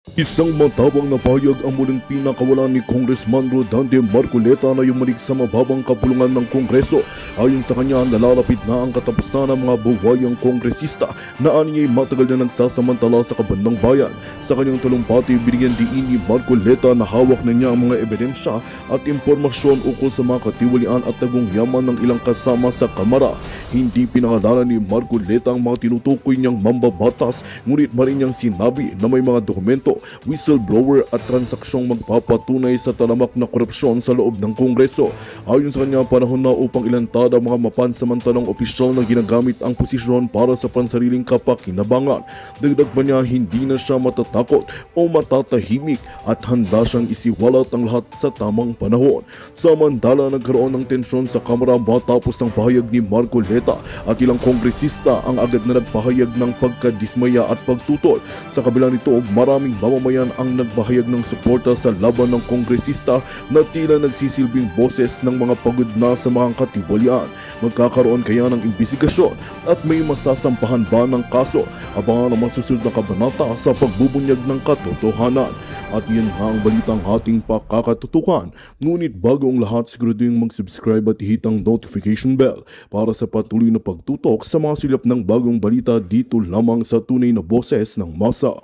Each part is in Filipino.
Isang matabang na pahayag ang muling pinakawalan ni Congressman Rodante Marcoleta na yumalik sa mababang kapulungan ng Kongreso. Ayon sa kanya, nalalapit na ang katapusan ng mga buwayang kongresista na aniya'y matagal na nagsasamantala sa kabandang bayan. Sa kanyang talumpati, binigyan diin ni Marcoleta na hawak na niya ang mga ebidensya at impormasyon ukol sa mga katiwalian at tagong-yaman ng ilang kasama sa Kamara. Hindi pinangalanan ni Marcoleta ang mga tinutukoy niyang mambabatas, ngunit marin niyang sinabi na may mga dokumento, whistleblower at transaksyong magpapatunay sa talamak na korupsyon sa loob ng Kongreso. Ayon sa kanya, panahon na upang ilantad ang mga mapansamantalang opisyal na ginagamit ang posisyon para sa pansariling kapakinabangan. Dagdag pa niya, hindi na siya matatakot o matatahimik at handa siyang isiwalat ang lahat sa tamang panahon. Samantala, nagkaroon ng tensyon sa Kamara matapos ang pahayag ni Marcoleta at ilang kongresista ang agad na nagpahayag ng pagkadismaya at pagtutol. Sa kabila nito, maraming mamamayan ang nagbahayag ng suporta sa laban ng kongresista na tila nagsisilbing boses ng mga pagod na sa mga katiwalian. Magkakaroon kaya ng imbestigasyon at may masasampahan ba ng kaso? Abangan ang masusunod na kabanata sa pagbubunyag ng katotohanan. At yan nga ang balitang ating pakakatutukan. Ngunit bago ang lahat, siguraduhin mag-subscribe at hit ang notification bell para sa patuloy na pagtutok sa mga silap ng bagong balita dito lamang sa tunay na boses ng masa.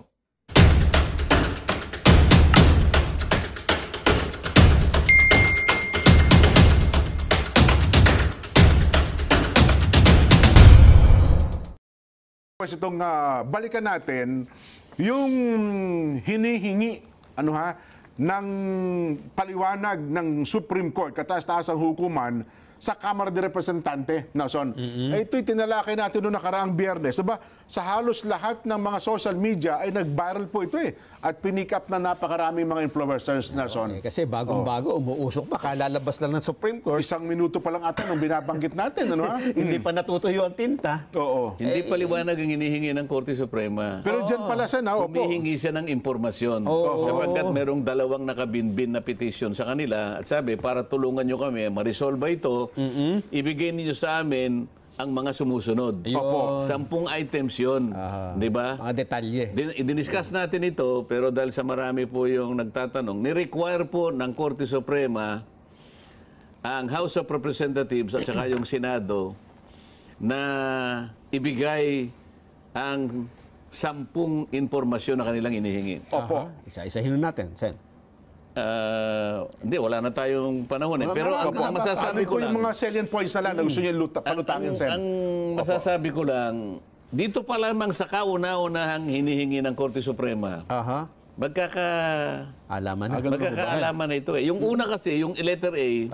Itong balikan natin yung hinihingi ng paliwanag ng Supreme Court, kataas-taasang hukuman sa Kamara de Representante, Nelson. Ito'y tinalakay natin noong nakaraang Biyernes. Diba? Sa halos lahat ng mga social media ay nag-viral po ito at pinick up na napakaraming mga influencers, Nelson. Kasi bagong-bago, umuusok pa, kalalabas lang ng Supreme Court. Isang minuto pa lang ata nung binabanggit natin. Hindi pa natutuyo ang tinta. Oo. Hindi paliwanag ang hinihingi ng Korte Suprema. Pero dyan pala siya na, Humihingi siya ng impormasyon. Sapagkat merong dalawang nakabinbin na petition sa kanila at sabi, para tulungan nyo kami, ma-resolve ito, ibigay niyo sa amin ang mga sumusunod. Opo. 10 items yun. Di ba? Mga detalye. Diniscuss natin ito, pero dahil sa marami po yung nagtatanong, ni-require po ng Korte Suprema ang House of Representatives at saka yung Senado na ibigay ang 10 impormasyon na kanilang inihingi. Opo. Isa-isahin natin, Sen. Hindi, wala na tayong panahon eh. Pero ang masasabi ko lang, yung mga salient points na lang na gusto niya palutangin, Sen. ang masasabi ko lang, dito pa lamang sa kauna-unahang hinihingi ng Korte Suprema, magkakaalaman na ito eh. Yung una kasi, yung letter A,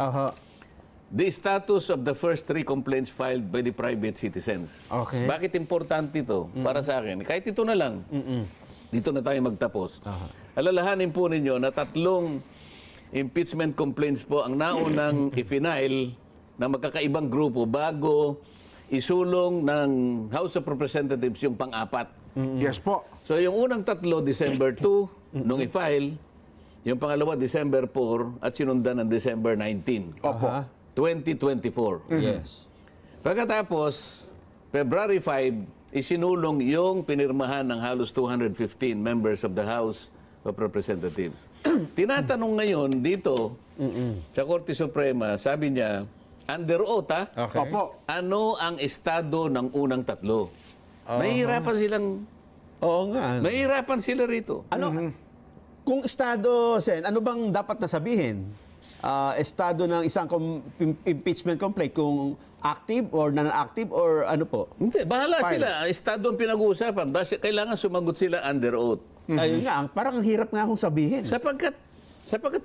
the status of the first 3 complaints filed by the private citizens. Okay. Bakit importante ito para sa akin? Kahit ito na lang. Dito na tayo magtapos. Alalahanin po ninyo na 3 impeachment complaints po ang naunang i-file ng magkakaibang grupo bago isulong ng House of Representatives yung pang-4. Yes po. So yung unang 3, December 2, nung i-file, yung pangalawa, December 4, at sinundan ng December 19, Opo. 2024. Yes. Pagkatapos, February 5, isinulong yung pinirmahan ng halos 215 members of the House of Representatives. Tinatanong ngayon dito sa Korte Suprema, sabi niya, under oath, Okay. Opo. ano ang estado ng unang 3? Mahihirapan silang, Oo nga. mahihirapan sila rito. Ano, kung estado, Sen, ano bang dapat na sabihin? Estado ng isang impeachment complaint, kung active or non-active or ano po? Hindi, bahala File. sila. Estado ang pinag-uusapan. Basta kailangan sumagot sila under oath. Ayun nga, parang ang hirap nga akong sabihin. Sapagkat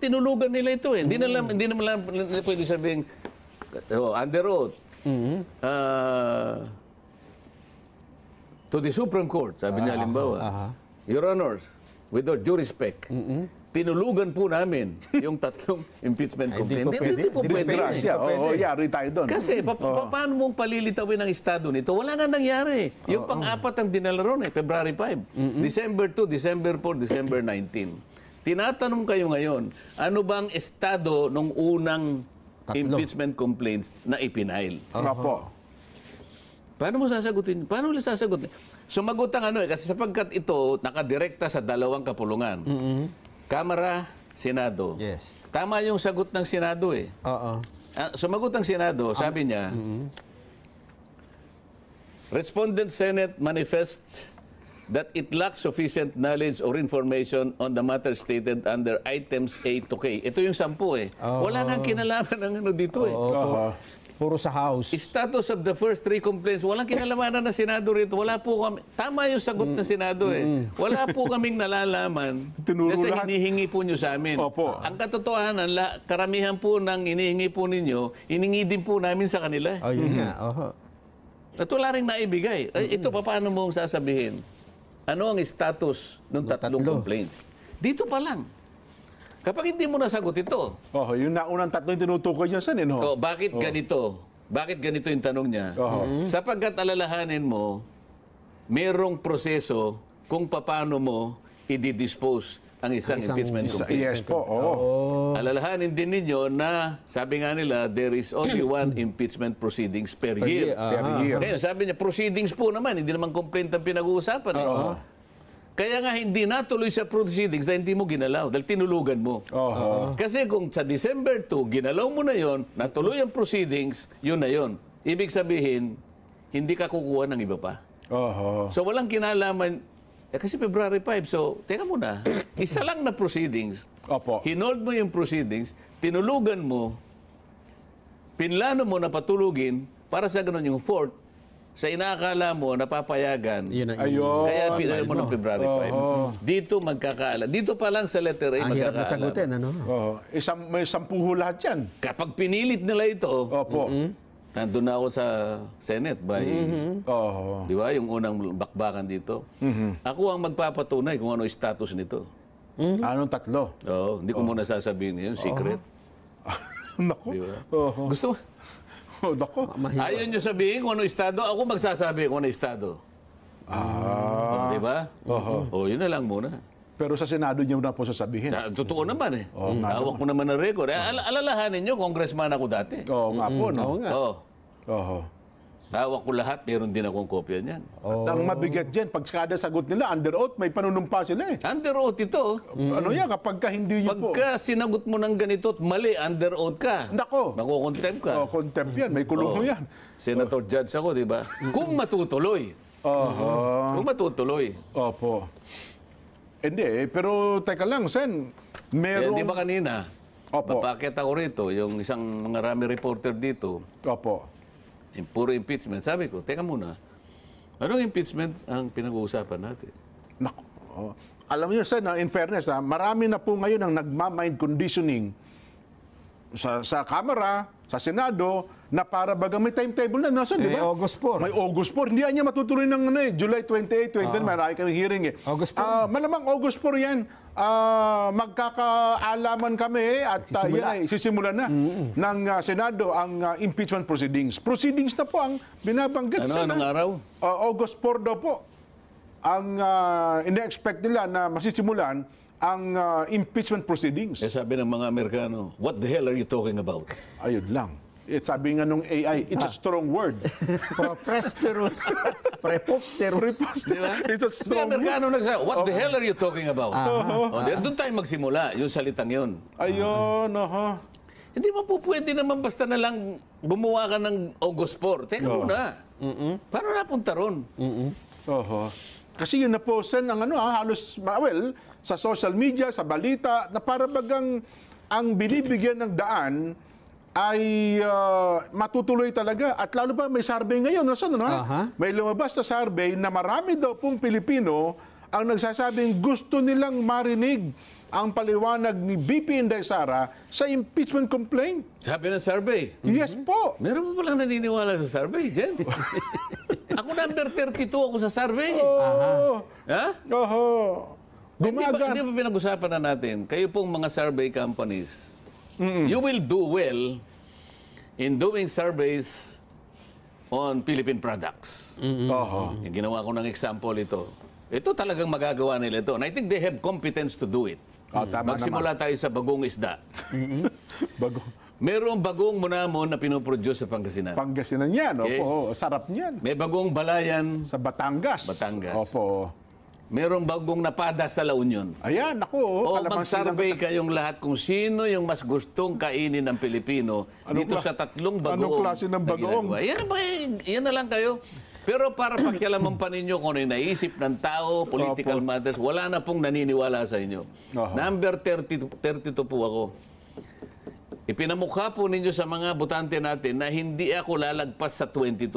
tinulugan nila ito eh. Hindi naman lang pwede sabihin, under oath. To the Supreme Court, sabi niya halimbawa, Your Honors, with all due respect, tinulugan po namin yung 3 impeachment complaint. Hindi po pwede. Oo, yari tayo doon. Kasi paano mong palilitawin ang estado nito? Wala nga nangyari. Yung pang-4 ang dinala ron February 5. December 2, December 4, December 19. Tinatanong kayo ngayon, ano bang estado ng unang impeachment complaints na ipinail? Opo. Paano mo sasagutin? Paano nila sasagutin? Sumagot ang ano kasi sapagkat ito nakadirekta sa dalawang kapulungan. Kamara, Senado. Yes. Tama yung sagot ng Senado eh. Oo. Sumagot ang Senado, sabi niya, Respondent Senate manifest that it lacks sufficient knowledge or information on the matter stated under items A to K. Ito yung 10 eh. Wala nang kinalaman ng ano dito eh. Puro sa House. Status of the first 3 complaints, walang kinalamanan ng Senado rito. Wala po kami, tama yung sagot ng Senado eh. Wala po kaming nalalaman Tinuro kasi lahat. hinihingi po nyo sa amin. Opo. Ang katotohanan, karamihan po ng hinihingi po ninyo, hiningi din po namin sa kanila. Oh, yun nga. Oho. At wala rin naibigay. Ito, paano mo sasabihin? Ano ang status ng tatlong tatlo. complaints? Dito pa lang. Kapag hindi mo nasagot ito, Yung naunang tatlo yung tinutukoy niya, Sen, no? bakit ganito? Bakit ganito yung tanong niya? Sapagkat alalahanin mo, merong proseso kung paano mo i-dispose ang isang impeachment complaint. Yes po, Alalahanin din ninyo na, sabi nga nila, there is only one impeachment proceedings per year. Per year. Ngayon, sabi niya, proceedings po naman, hindi naman complaint ang pinag-uusapan. Kaya nga hindi natuloy sa proceedings na hindi mo ginalaw dahil tinulugan mo. Kasi kung sa December 2, ginalaw mo na yon, natuloy ang proceedings, yun na yon. Ibig sabihin, hindi ka kukuha ng iba pa. So walang kinalaman. Kasi February 5, so teka muna, isa lang na proceedings. Hinold mo yung proceedings, tinulugan mo, pinlano mo na patulugin para sa ganun yung fourth, sa inaakala mo, napapayagan. Yun ang Ayun. Kaya pinalo mo ng February 5. Dito magkakaala. Dito pa lang sa letter A, Ang hirap na magkakaala. sagutin, ano? May 10 lahat yan. Kapag pinilit nila ito, nandun na ako sa Senate by, di ba, yung unang bakbakan dito. Ako ang magpapatunay kung ano yung status nito. Anong tatlo? Hindi ko muna sasabihin yun, secret. Naku. Di ba? Gusto mo? Naku. Ayaw nyo sabihin kung ano estado, ako magsasabi kung ano estado. Di ba? Yun na lang muna. Pero sa Senado niyo na po sasabihin. Totoo naman eh. Hawak mo naman ng record. Alalahanin nyo, congressman ako dati. Nga po, no? Oo nga. Hawak ko lahat, meron din akong kopya niyan. At ang mabigat dyan, pag kada sagot nila, under oath, may panunumpa sila eh. Under oath ito. Ano yan, kapag ka hindi niyo po. Pagka sinagot mo ng ganito at mali, under oath ka. Nako. Makukontempt ka. Contempt yan, may kulong yan. Senator Judge ako, di ba? Kung matutuloy. Kung matutuloy. Opo. Hindi, pero teka lang, Sen. Eh, di Merong... ba kanina, Opo. mapakit ako rito, yung isang mga rami reporter dito, Opo. yung puro impeachment. Sabi ko, teka muna, anong impeachment ang pinag-uusapan natin? Naku. Alam niyo, Sen, in fairness, marami na po ngayon ang nagma-mind conditioning sa Kamara, sa Senado, na para bagang may timetable na nasa, di ba? August 4. May August 4. Hindi yan matutuloy ng July 28, 29. Marami kami hearing eh. August 4. Malamang August 4 yan. Magkakaalaman kami at sisimula na ng Senado ang impeachment proceedings. Proceedings na po ang binabanggit. Anong araw? August 4 daw po. Ang ina-expect nila na masisimulan ang impeachment proceedings. Eh sabi ng mga Amerikano, what the hell are you talking about? Ayun lang. Sabi nga nung AI, it's a strong word. Preposterous. Preposterous. Di ba? It's a May strong word. Amerikano nagsabi, what the hell are you talking about? Doon tayo magsimula, yung salitang yun. Ayun, Hindi mo po pwede naman basta na lang gumawa ka ng August 4. Teka muna. Paano napunta ron? Kasi yun na po, Sen, ang halos, sa social media, sa balita, na para bagang ang binibigyan ng daan ay matutuloy talaga. At lalo pa may survey ngayon. May lumabas na survey na marami daw pong Pilipino ang nagsasabing gusto nilang marinig ang paliwanag ni BP Inday Sara sa impeachment complaint. Sabi ng survey. Yes po. Meron mo palang naniniwala sa survey, Jen? Ako number 32 ako sa survey. Ha? Hindi ba pinag-usapan na natin, kayo pong mga survey companies, you will do well in doing surveys on Philippine products. Yung ginawa ko ng example ito. Ito talagang magagawa nila ito. And I think they have competence to do it. Tama Magsimula tayo sa bagong isda. Merong bagong munamon na pinoproduce sa Pangasinan. Pangasinan yan. Okay. Opo, sarap niyan. May bagong balayan. Sa Batangas. Batangas. Opo. Merong bagong napada sa La Union. Ayan, ako. O kalamansi mag-survey kayong lahat kung sino yung mas gustong kainin ng Pilipino dito sa tatlong bagoong anong klase ng na bagoong? ginagawa. Yan na lang kayo. Pero para pakialaman pa ninyo kung ano yung naisip ng tao, political matters, wala na pong naniniwala sa inyo. Oho. Number 32 po ako. Ipinamukha po ninyo sa mga botante natin na hindi ako lalagpas sa 22.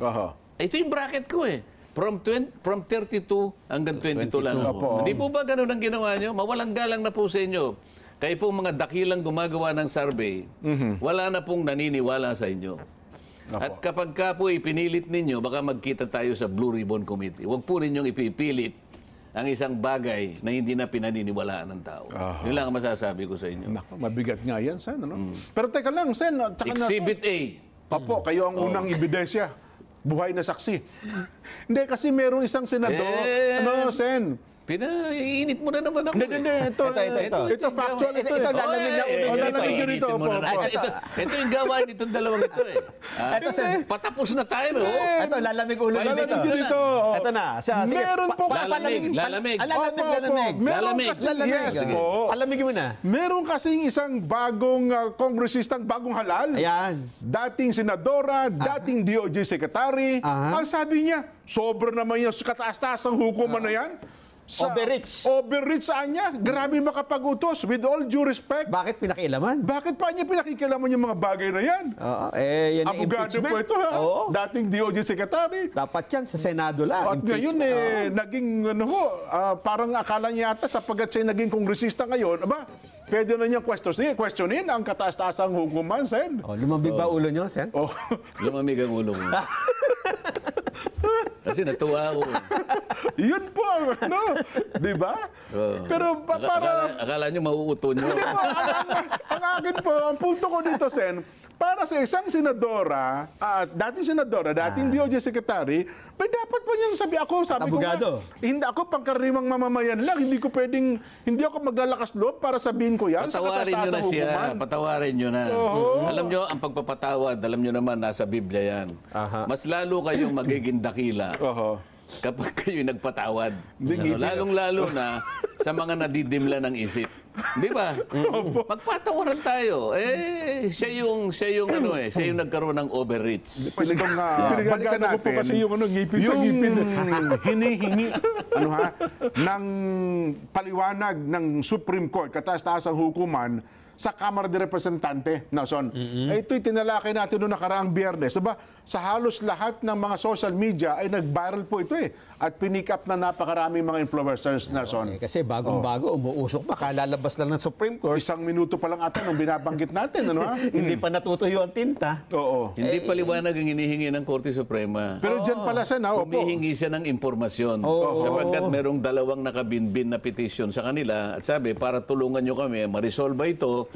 Oho. Ito yung bracket ko eh. From 32 hanggang 22 lang ako. Opo. Hindi po ba ganun ang ginawa nyo? Mawalang galang na po sa inyo. Kayo po mga dakilang gumagawa ng survey, wala na pong naniniwala sa inyo. At kapag ka po ipinilit ninyo, baka magkita tayo sa Blue Ribbon Committee. Huwag po ninyong ipipilit ang isang bagay na hindi na pinaniniwalaan ng tao. Yun lang ang masasabi ko sa inyo. Naku, mabigat nga yan, Sen. Ano? Pero teka lang, Sen. Tsaka Exhibit A. Papo, kayo ang unang ebidensya. Buhay na saksi. Hindi, kasi merong isang senador. Sen? Pinaiinit mo na naman ako. Hindi. Ito factual. Ito lalamig na ulo nito. lalamig nyo rito. Initin mo na Opo. ito yung gawain itong dalawang ito eh. Ito, Sen. Patapos na tayo. Ito, lalamig ulo nito. Lalamig nyo rito. Ito na. Sige, Meron po Lalamig. Lalamig. Meron Lalamig. kasi, Lalamig. yes, Sige. po. Palamigin mo na. Meron kasing isang bagong kongresistang bagong halal. Ayan. Dating senadora, dating DOJ secretary. Aha. Ang sabi niya, sobra naman yung kataas-taas ang hukuman na yan. Overreach. Overreach saan niya? Grabe makapag-utos. With all due respect. Bakit pinakialaman? Bakit pa niya pinakikialaman yung mga bagay na yan? Oo. Yan ang Abogado impeachment. po ito, ha? Oo. Dating DOJ secretary. Dapat yan sa Senado lang. At ngayon, naging, parang akala niya yata sapagkat siya naging kongresista ngayon, pwede na niyang questionin ang kataas-taasang hukuman, Sen. Lumambig ba ulo nyo, Sen? Oh. Lumamig ang ulo mo. Kasi natuwa ako. Yun po ang di ba? Pero Akala nyo mauuto nyo. ang akin po, ang punto ko dito, Sen, para sa isang senadora, dating DOJ secretary, dapat pa niyang sabi Abogado. ko nga, hindi ako pangkaraniwang mamamayan lang, hindi ako maglalakas loob para sabihin ko yan Patawarin nyo na siya. Patawarin nyo na. Alam nyo, ang pagpapatawad, alam nyo naman, nasa Biblia yan. Aha. Mas lalo kayong magiging dakila kapag kayo nagpatawad. Lalong-lalo na sa mga nadidimla ng isip. Di ba? Magpatawaran tayo. Siya yung nagkaroon ng overreach. Balikan natin po kasi yung ngipin sa ngipin. Hinihingi ng paliwanag ng Supreme Court, kataas-taasang hukuman, sa Kamara de Representante, Nelson. Ito'y tinalakay natin noong nakaraang Biyernes. Diba? Sa halos lahat ng mga social media ay nag-viral po ito at pinick up na napakaraming mga influencers, Nelson. Kasi bagong-bago, umuusok pa, kalalabas lang ng Supreme Court. Isang minuto pa lang ata nung binabanggit natin, Hindi pa natutuyo ang tinta. Oo. Hindi paliwanag ang hinihingi ng Korte Suprema. Pero dyan pala siya, Humihingi siya ng impormasyon. Sapagkat merong dalawang nakabinbin na petition sa kanila at sabi, para tulungan nyo kami, ma-resolve ito,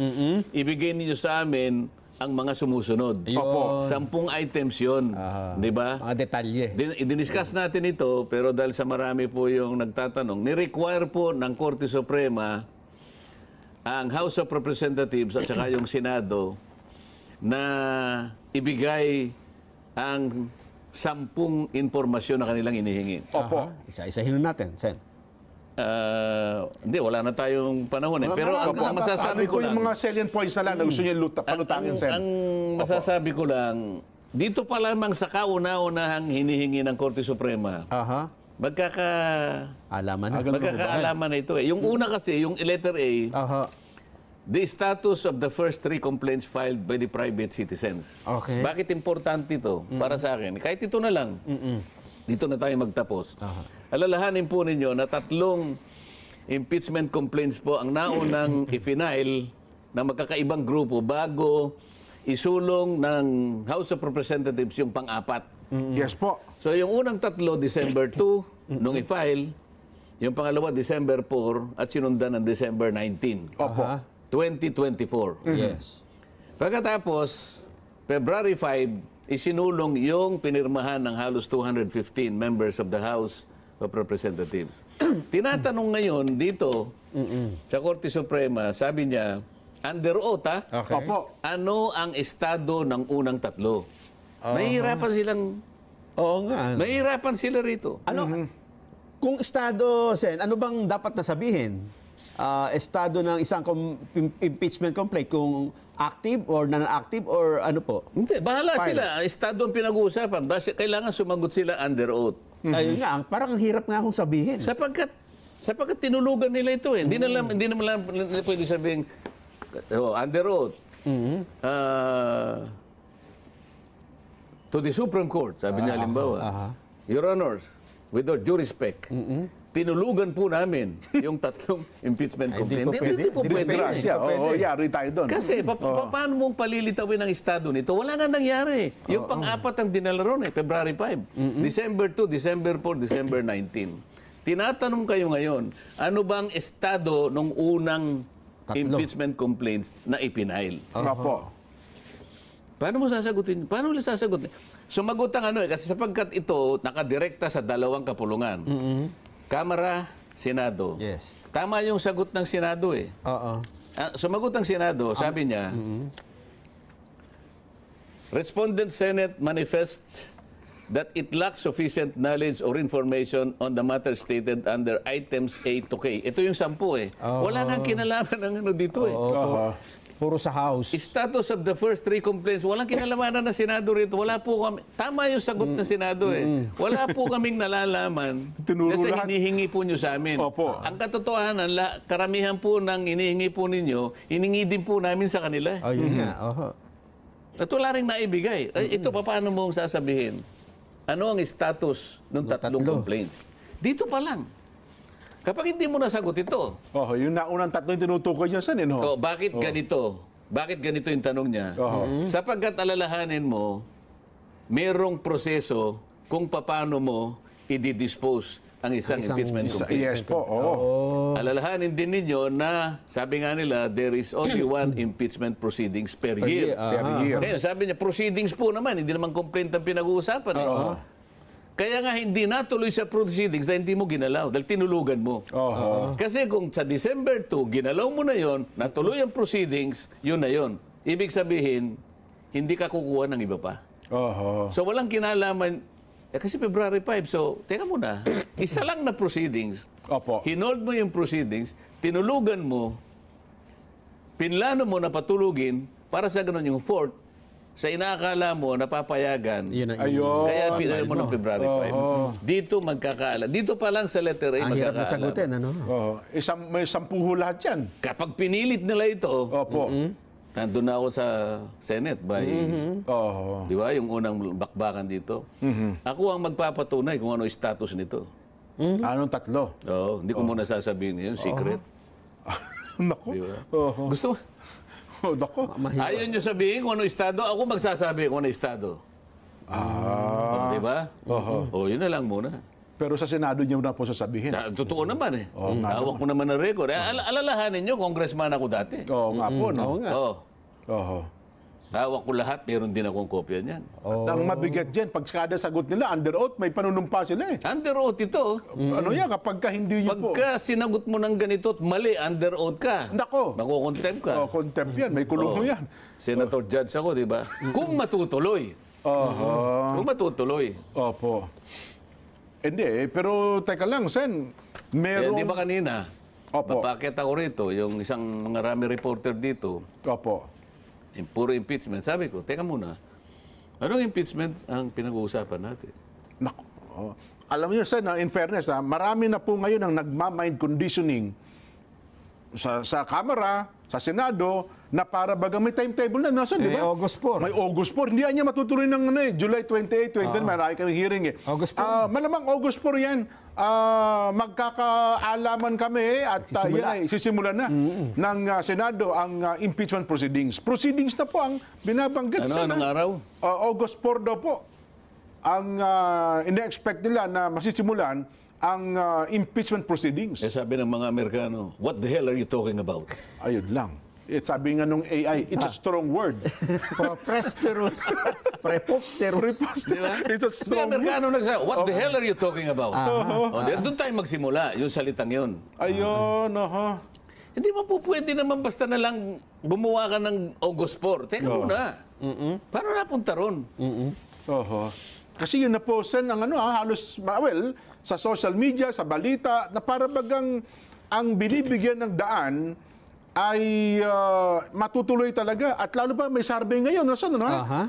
ibigay niyo sa amin ang mga sumusunod. 10 items yun. Di ba? Mga detalye. Diniscuss natin ito, pero dahil sa marami po yung nagtatanong, ni-require po ng Korte Suprema ang House of Representatives at saka yung Senado na ibigay ang 10 impormasyon na kanilang inihingi. Opo. Isa-isahin natin, Sen. Hindi, wala na tayong panahon eh. Pero ang masasabi ko lang, yung mga salient points na lang na gusto niya palutangin, Sen. ang masasabi ko lang, dito pa lamang sa kauna-unahang hinihingi ng Korte Suprema, magkakaalaman na ito eh. Yung una kasi, yung letter A, the status of the first 3 complaints filed by the private citizens. Okay. Bakit importante ito para sa akin? Kahit ito na lang. Dito na tayo magtapos. Alalahanin po ninyo na 3 impeachment complaints po ang naunang i-file ng magkakaibang grupo bago isulong ng House of Representatives yung pang-4. Yes po. So yung unang 3, December 2, nung i-file, yung pangalawa, December 4, at sinundan ng December 19, 2024. Yes. Pagkatapos, February 5, isinulong yung pinirmahan ng halos 215 members of the House of Representatives. Tinatanong ngayon dito sa Korte Suprema, sabi niya, under oath, ha? Okay. Opo. Ano ang estado ng unang tatlo? Mahihirapan silang, Oo nga. mahihirapan sila rito. Ano, kung estado, Sen, ano bang dapat na sabihin? Estado ng isang impeachment complaint, kung active or non-active or ano po? Hindi, bahala Fine. sila. Estado ang pinag-uusapan. Basta kailangan sumagot sila under oath. Ayun nga, parang ang hirap nga akong sabihin. Sapagkat tinulugan nila ito eh. Hindi naman lang pwede sabihin, under oath. To the Supreme Court, sabi niya halimbawa, Your Honors, with all due respect, tinulugan po namin yung tatlong impeachment complaint. Hindi po pwede. Disgrasya. Oo, yari tayo doon. Kasi paano mong palilitawin ang estado nito? Wala nga nangyari. Yung pang-apat ang dinala ron February 5. December 2, December 4, December 19. Tinatanong kayo ngayon, ano bang estado nung unang impeachment complaints na ipinail? Opo. Paano mo sasagutin? Paano nila sasagutin? Sumagot ang kasi sapagkat ito nakadirekta sa dalawang kapulungan. Kamara, Senado. Yes. Tama yung sagot ng Senado eh. Oo. Sumagot ang Senado, sabi niya, Respondent Senate manifest that it lacks sufficient knowledge or information on the matter stated under items A to K. Ito yung 10 eh. Wala nang kinalaman ng dito eh. Puro sa House. Status of the first 3 complaints, walang kinalamanan ng Senado rito. Wala po kami, tama yung sagot ng Senado eh. Wala po kaming nalalaman Tinuro kasi lahat. hinihingi po nyo sa amin. Opo. Ang katotohanan, karamihan po ng hinihingi po ninyo, hiningi din po namin sa kanila. Ayun nga. Oho. At wala rin naibigay. Ito, paano mo sasabihin? Ano ang status ng tatlong complaints? Dito pa lang. Kapag hindi mo nasagot ito, Yung naunang tatlo yung tinutukoy niya saan, no? bakit ganito? Bakit ganito yung tanong niya? Sapagkat alalahanin mo, merong proseso kung paano mo i-dispose ang isang impeachment complaint. Yes po, oo. Alalahanin din ninyo na, sabi nga nila, there is only one impeachment proceedings per year. Per year. Ngayon, sabi niya, proceedings po naman, hindi naman complaint ang pinag-uusapan. Kaya nga hindi natuloy sa proceedings dahil hindi mo ginalaw, dahil tinulugan mo. Kasi kung sa December 2, ginalaw mo na yon, natuloy ang proceedings, yun na yon. Ibig sabihin, hindi ka kukuha ng iba pa. So walang kinalaman, kasi February 5, so teka muna, isa lang na proceedings, Opo. hinold mo yung proceedings, tinulugan mo, pinlano mo na patulugin, para sa ganun yung fourth, sa inaakala mo, napapayagan, Yun ang Ayun. kaya pinalo mo ng February 5. Dito magkakaala. Dito pa lang sa letter A, ang hirap na magkakaala. sagutin, ano? May 10 lahat yan. Kapag pinilit nila ito, Opo. nandun na ako sa Senate by, di ba, yung unang bakbakan dito. Ako ang magpapatunay kung ano yung status nito. Anong tatlo? Hindi ko muna sasabihin yun, secret. Naku. Di ba? Gusto mo? Naku. Ayaw nyo sabihin kung ano estado, ako magsasabi kung ano estado. Di ba? Yun na lang muna. Pero sa Senado niyo na po sasabihin. Totoo naman eh. Hawak mo naman ng record. Alalahanin nyo, congressman ako dati. Oo nga po, no? Hawak ko lahat, meron din akong kopya niyan. At ang mabigat dyan, pag kada sagot nila, under oath, may panunumpa sila eh. Under oath ito. Ano yan, kapag ka hindi niyo po. Pagka sinagot mo ng ganito at mali, under oath ka. Nako. Makukontempt ka. Contempt yan, may kulong yan. Senator Judge ako, di ba? Kung matutuloy. Kung matutuloy. Opo. Hindi, pero teka lang, Sen. Meron... Di ba kanina, Opo. mapakit ako rito, yung isang mga rami reporter dito, Opo. puro impeachment. Sabi ko, teka muna, anong impeachment ang pinag-uusapan natin? Naku. Alam niyo, Sen, in fairness, marami na po ngayon ang nagma-mind conditioning sa Kamara, sa Senado, na para baga may timetable na nasa, di ba? August 4. May August 4. Hindi yan matutuloy ng July 28, 29. Marami kami hearing eh. August 4. Malamang August 4 yan. Magkakaalaman kami at sisimulan na ng Senado ang impeachment proceedings. Proceedings na po ang binabanggit. Anong araw? August 4 daw po. Ang ina-expect nila na masisimulan ang impeachment proceedings. Sabi ng mga Amerikano, what the hell are you talking about? Ayun lang. Sabi nga nung AI, it's a strong word. Preposterous. Preposterous. Di ba? It's a May strong word. Amerikano nagsabi, what the hell are you talking about? Doon tayo magsimula, yung salitang yun. Ayun, Hindi mo po pwede naman basta na lang gumawa ka ng August 4. Teka muna. Paano napunta ron? Oho. Kasi yun na po, Sen, ang halos, well, sa social media, sa balita, na para bagang ang binibigyan ng daan ay matutuloy talaga. At lalo pa may survey ngayon.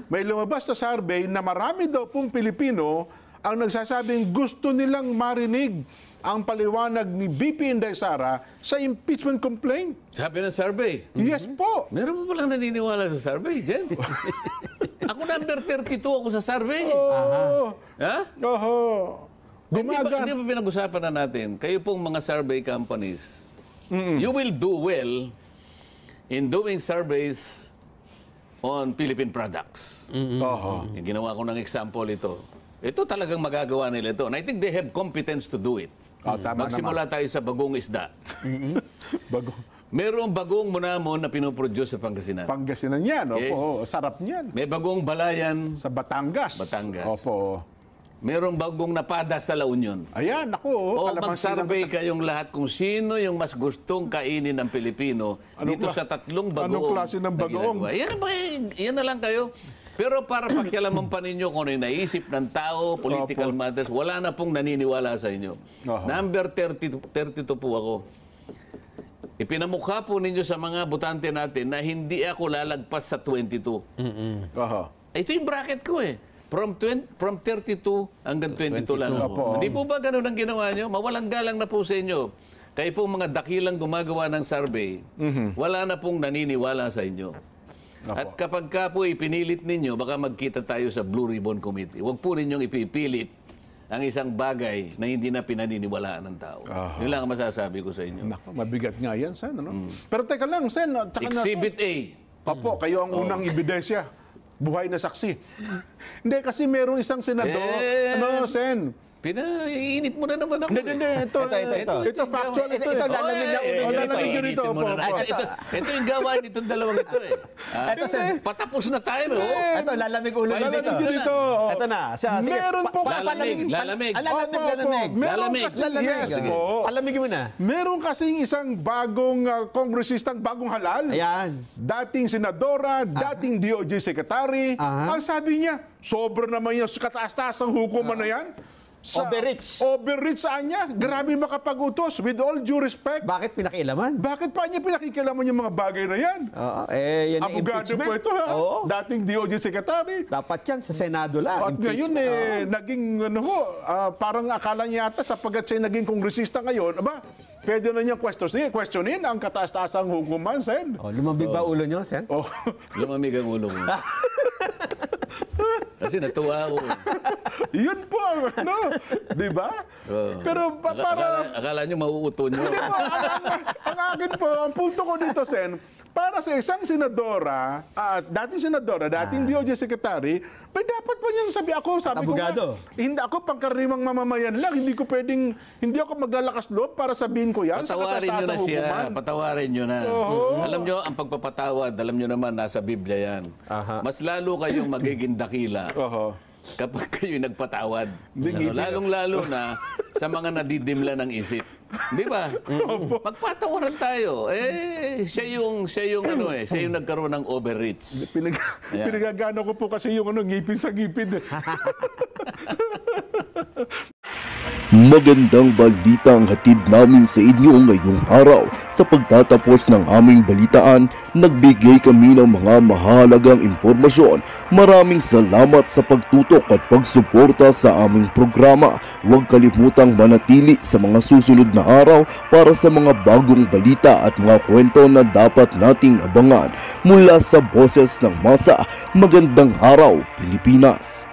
May lumabas na survey na marami daw pong Pilipino ang nagsasabing gusto nilang marinig ang paliwanag ni VP Inday Sara sa impeachment complaint. Sabi ng survey. Yes po. Meron mo palang naniniwala sa survey, Jen? Ako number 32 ako sa survey. Ha? Oho. Hindi ba pinag-usapan na natin, kayo pong mga survey companies, you will do well in doing surveys on Philippine products. Oho. Yung ginawa ko ng example ito. Ito talagang magagawa nila ito. And I think they have competence to do it. Tama Magsimula tayo sa bagong isda. Bago. Merong bagong munamon na pinoproduce sa Pangasinan. Pangasinan yan. Okay. Opo. Sarap niyan. May bagong balayan. Sa Batangas. Opo. Merong bagong napada sa La Union. Ayan, ako. O mag-survey kayong lahat kung sino yung mas gustong kainin ng Pilipino dito sa tatlong bagoong. Anong klase ng bagoong? Yan na lang kayo. Pero para pakialaman pa ninyo kung ano yung naisip ng tao, political matters, wala na pong naniniwala sa inyo. Number 32 po ako. Ipinamukha po ninyo sa mga botante natin na hindi ako lalagpas sa 22. Ito yung bracket ko eh. From 32 hanggang 22 lang ako. Hindi po ba ganun ang ginawa nyo? Mawalang galang na po sa inyo. Kayo po mga dakilang gumagawa ng survey, wala na pong naniniwala sa inyo. At kapag ka po ipinilit ninyo, baka magkita tayo sa Blue Ribbon Committee. Huwag po ninyong ipipilit ang isang bagay na hindi na pinaniniwalaan ng tao. Yun lang ang masasabi ko sa inyo. Naku, mabigat nga yan, Sen. Pero teka lang, Sen. Exhibit A. Opo, kayo ang unang ebidensya. Buhay na saksi. Hindi, kasi merong isang senador. Sen? Pinaiinit mo na naman ako. Hindi. Ito factual. Ito lalamig na ulo nito. Lalamig nyo nito. Ito yung gawain itong dalawang ito eh. Ito, Sen. Patapos na tayo. Ito, lalamig ulo nito. Ito na. Meron po Lalamig. Lalamig. Palamigin mo na. Meron kasing isang bagong kongresistang bagong halal. Ayan. Dating senadora, dating DOJ secretary. Ang sabi niya, sobra naman yung kataas-taas ang hukuman na yan. Overreach saan niya? Grabe makapag-utos. With all due respect. Bakit pinakialaman? Bakit pa niya pinakikialaman yung mga bagay na yan? Yan ang Abogado impeachment. po ito Dating DOJ secretary. Dapat yan sa Senado lang. At ngayon naging parang akala niya yata sapagkat siya naging kongresista ngayon, pwede na niyang questionin ang kataas-taasang hukuman, Sen. Lumambig ba ulo niyo, Sen? Lumamig ang ulo mo. Kasi natuwa ako. Yun po ang di ba? Pero Akala nyo mauuto nyo. ang akin po, ang punto ko dito, Sen, para sa isang senadora, dating DOJ secretary, dapat pa niyang sabi ko abogado. Hindi ako pangkaraniwang mamamayan lang, hindi ako maglalakas loob para sabihin ko yan. Patawarin nyo na siya. Patawarin nyo na. Alam nyo, ang pagpapatawad, alam nyo naman, nasa Biblia yan. Mas lalo kayong magiging dakila kapag kayo nagpatawad. Lalong-lalo na sa mga nadidimla ng isip. Di ba? Magpatawaran tayo. Siya yung nagkaroon ng overreach. Pinagagano ko po kasi yung ngipin sa ngipin. Magandang balita ang hatid namin sa inyo ngayong araw. Sa pagtatapos ng aming balitaan, nagbigay kami ng mga mahalagang impormasyon. Maraming salamat sa pagtutok at pagsuporta sa aming programa. Huwag kalimutang manatili sa mga susunod na araw para sa mga bagong balita at mga kwento na dapat nating abangan. Mula sa Boses ng Masa, magandang araw, Pilipinas!